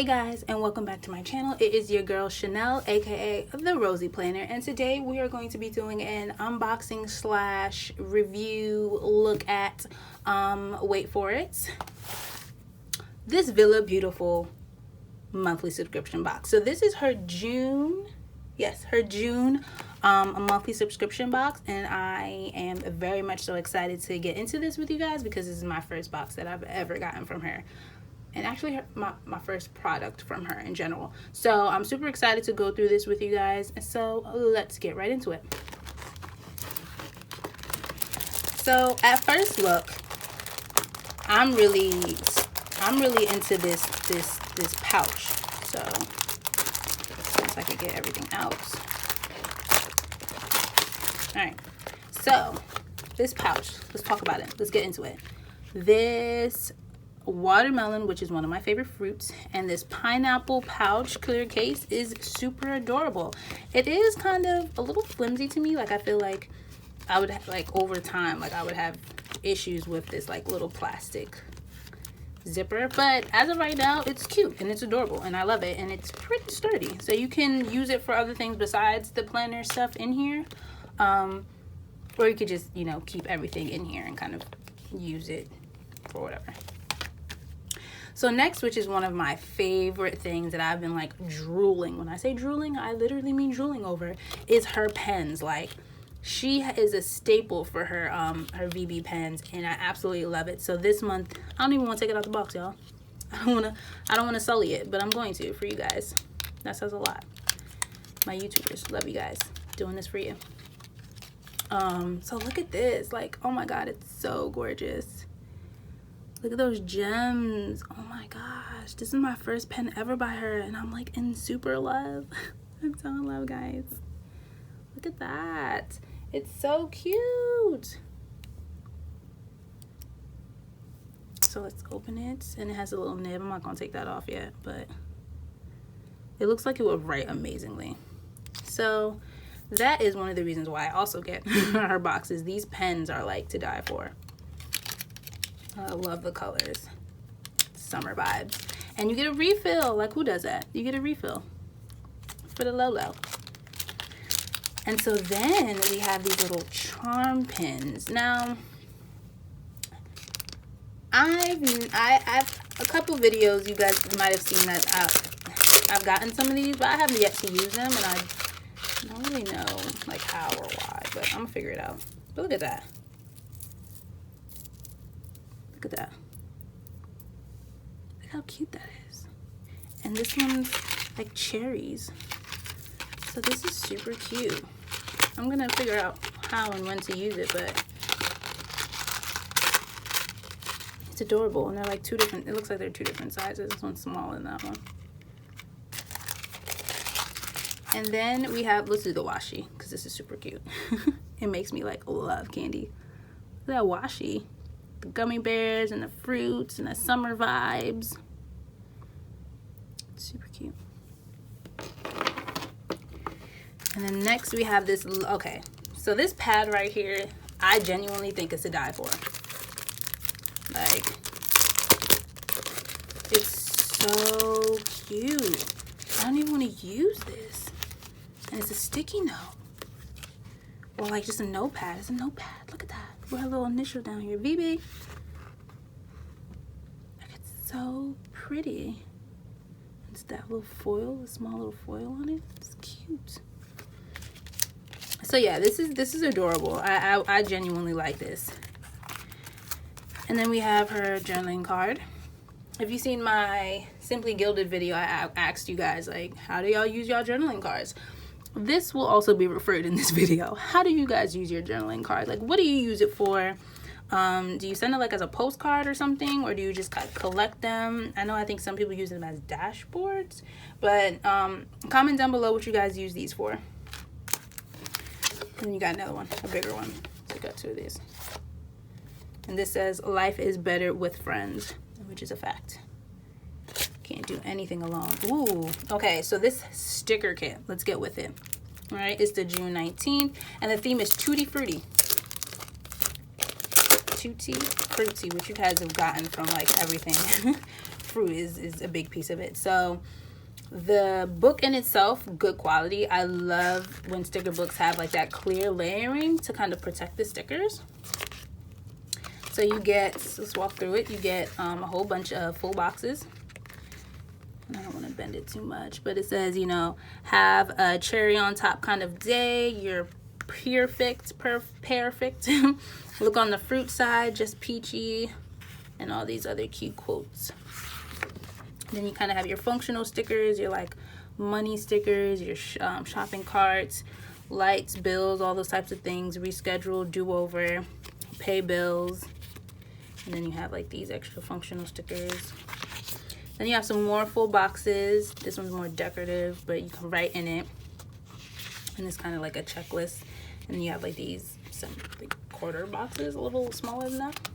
guys, and welcome back to my channel. It is your girl Chanel, aka the Rosie Planner, and today we are going to be doing an unboxing slash review look at wait for it, this Villa Beautiful monthly subscription box. So this is her June, yes, her June monthly subscription box, and I am very much so excited to get into this with you guys because this is my first box that I've ever gotten from her. And actually my first product from her in general. So I'm super excited to go through this with you guys. So let's get right into it. So at first look, I'm really into this pouch. So once I can get everything out. Alright. So this pouch, let's talk about it. Let's get into it. This watermelon, which is one of my favorite fruits, and this pineapple pouch clear case is super adorable. It is kind of a little flimsy to me. Like I feel like I would over time, I would have issues with this little plastic zipper, but as of right now it's cute and it's adorable and I love it, and it's pretty sturdy, so you can use it for other things besides the planner stuff in here, or you could just keep everything in here and kind of use it for whatever. So next, which is one of my favorite things that I've been drooling, when I say drooling, I literally mean drooling over, is her pens. She is a staple for her her VB pens, and I absolutely love it. So this month, I don't even want to take it out the box, y'all. I don't want to sully it, but I'm going to for you guys. That says a lot. My YouTubers, love you guys. Doing this for you. So look at this. Oh my God, it's so gorgeous. Look at those gems. Oh my gosh. This is my first pen ever by her, and I'm in super love. I'm so in love, guys. Look at that. It's so cute. So let's open it, and it has a little nib. I'm not gonna take that off yet, but it looks like it would write amazingly. So that is one of the reasons why I also get her boxes. These pens are to die for. I love the colors. Summer vibes. And you get a refill. Who does that? You get a refill for the Lolo. And so then we have these little charm pins. Now, I've a couple videos you guys might have seen that I've gotten some of these, but I haven't yet to use them, and I don't really know how or why, but I'm gonna figure it out. But look at that. Look at that. Look how cute that is. And this one's cherries. So this is super cute. I'm gonna figure out how and when to use it, but it's adorable. And they're two different, it looks like they're two different sizes. This one's smaller than that one. And then we have, let's do the washi, because this is super cute. It makes me love candy. Look at that washi. The gummy bears and the fruits and the summer vibes. Super cute. And then next we have this, okay, so this pad right here, I genuinely think it's to die for. It's so cute. I don't even want to use this. And it's a sticky note. Or just a notepad. It's a notepad. Look at that. With her little initial down here. VB. It's so pretty. It's that little foil, a small little foil on it. It's cute. So yeah, this is adorable. I genuinely like this. And then we have her journaling card. If you've seen my Simply Gilded video, I asked you guys how do y'all use y'all journaling cards? This will also be referred in this video. How do you guys use your journaling card? What do you use it for? Do you send it as a postcard or something, or do you just collect them? I think some people use them as dashboards, but comment down below what you guys use these for. And then you got another one, a bigger one. So you got two of these. And this says, life is better with friends, which is a fact. Can't do anything alone. Ooh, okay, so this sticker kit, let's get with it. All right, it's the June 19th, and the theme is Tutti Frutti. Tutti Frutti, which you guys have gotten from everything fruit is a big piece of it. So the book in itself, good quality. I love when sticker books have like that clear layering to kind of protect the stickers. So you get, let's walk through it, you get a whole bunch of full boxes. I don't want to bend it too much, but it says, you know, have a cherry on top kind of day, you're perfect. Look on the fruit side, just peachy, and all these other cute quotes. Then you kind of have your functional stickers, your like money stickers, your shopping carts, lights, bills, all those types of things, reschedule, do over, pay bills. And then you have like these extra functional stickers. Then you have some more full boxes. This one's more decorative, but you can write in it. And it's kind of like a checklist. And then you have like these, some like quarter boxes, a little smaller than that.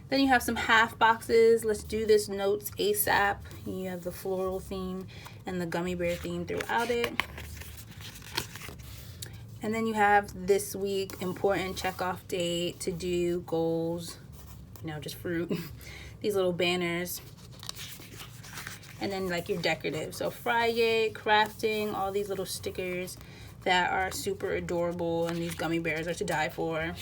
Then you have some half boxes. Let's do this notes ASAP. You have the floral theme and the gummy bear theme throughout it. And then you have this week, important check off date, to do, goals, you know, just fruit. These little banners. And then like your decorative. So Friday, crafting, all these little stickers that are super adorable, and these gummy bears are to die for.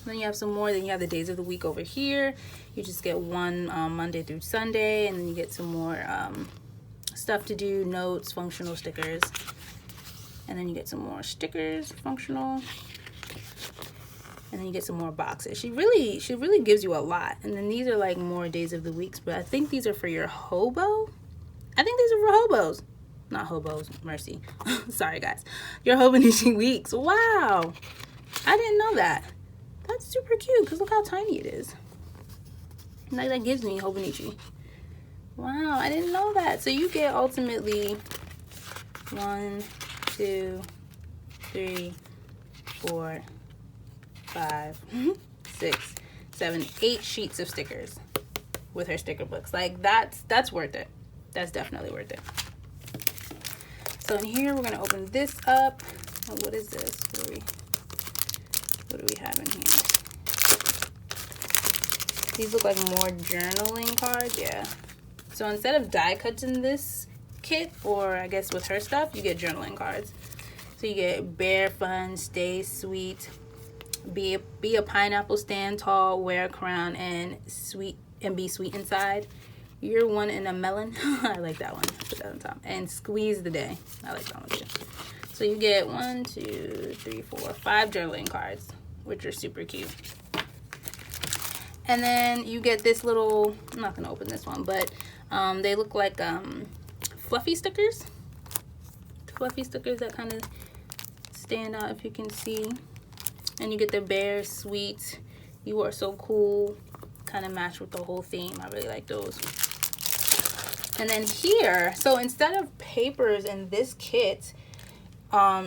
Then you have some more. Then you have the days of the week over here. You just get one Monday through Sunday, and then you get some more stuff to do, notes, functional stickers. And then you get some more stickers, functional. And then you get some more boxes. She really gives you a lot. And then these are like more days of the weeks, but I think these are for your hobo. I think these are for hobos. Not hobos, mercy. Sorry guys. Your Hobonichi weeks. Wow. I didn't know that. That's super cute because look how tiny it is. Like that gives me Hobonichi. Wow, I didn't know that. So you get ultimately 1, 2, 3, 4, 5, 6, 7, 8 sheets of stickers with her sticker books. Like that's worth it. That's definitely worth it. So in here we're gonna open this up. Oh, what is this? What do we have in here? These look like more journaling cards. Yeah. So instead of die cuts in this kit, or I guess with her stuff, you get journaling cards. So you get bear fun, stay sweet, be a pineapple, stand tall, wear a crown, and be sweet inside. You're one in a melon. I like that one. Put that on top. And squeeze the day. I like that one too. So you get 1, 2, 3, 4, 5 journaling cards, which are super cute. And then you get this little, I'm not gonna open this one, but they look like fluffy stickers. Fluffy stickers that kind of stand out, if you can see. And you get the bear, sweet, you are so cool, kind of match with the whole theme. I really like those. And then here, so instead of papers in this kit,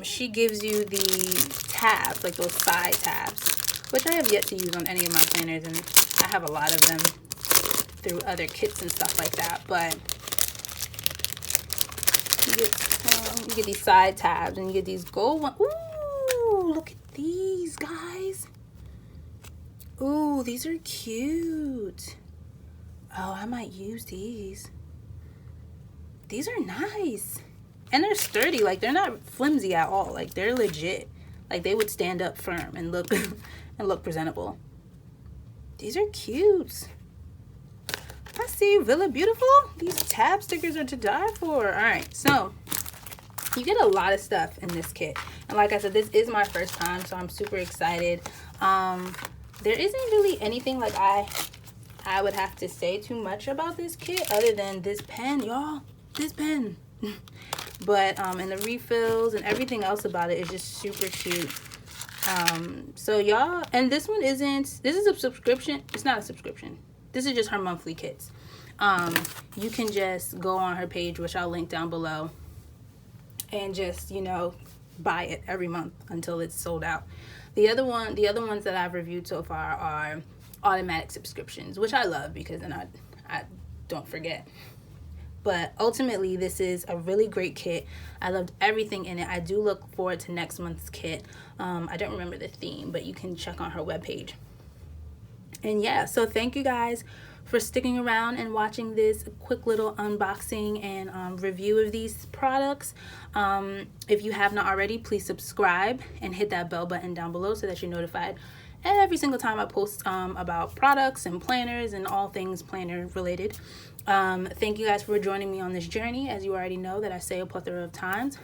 she gives you the tabs, like those side tabs, which I have yet to use on any of my planners, and I have a lot of them through other kits and stuff like that. But you get these side tabs, and you get these gold ones. Ooh, look at these, guys. Ooh, these are cute. Oh, I might use these. These are nice. And they're sturdy. Like, they're not flimsy at all. Like, they're legit. Like, they would stand up firm and look and look presentable. These are cute. I see, Villa Beautiful. These tab stickers are to die for. All right, so you get a lot of stuff in this kit. And like I said, this is my first time, so I'm super excited. There isn't really anything like I would have to say too much about this kit other than this pen, y'all. This pen. But and the refills and everything else about it is just super cute. So y'all, and this one isn't, this is a subscription. It's not a subscription. This is just her monthly kits. You can just go on her page, which I'll link down below, and just, you know, buy it every month until it's sold out. The other ones that I've reviewed so far are automatic subscriptions, which I love because then I don't forget. But ultimately, this is a really great kit. I loved everything in it. I do look forward to next month's kit. I don't remember the theme, but you can check on her webpage. And yeah, so thank you guys for sticking around and watching this quick little unboxing and review of these products. If you have not already, please subscribe and hit that bell button down below so that you're notified every single time I post about products and planners and all things planner related. Thank you guys for joining me on this journey. As you already know that I say a plethora of times,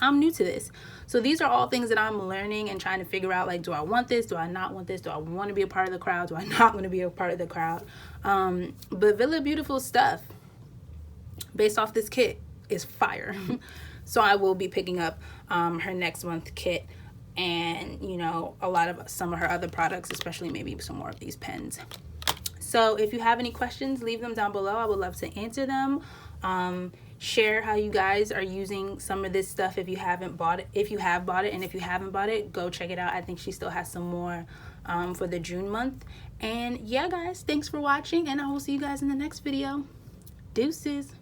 I'm new to this. So these are all things that I'm learning and trying to figure out, like, do I want this? Do I not want this? Do I want to be a part of the crowd? Do I not want to be a part of the crowd? But Villa Beautiful stuff based off this kit is fire. So I will be picking up her next month kit and, you know, some of her other products, especially maybe some more of these pens. So if you have any questions, leave them down below. I would love to answer them. Share how you guys are using some of this stuff if you haven't bought it. If you have bought it, and if you haven't bought it, go check it out. I think she still has some more for the June month. And yeah, guys, thanks for watching, and I will see you guys in the next video. Deuces.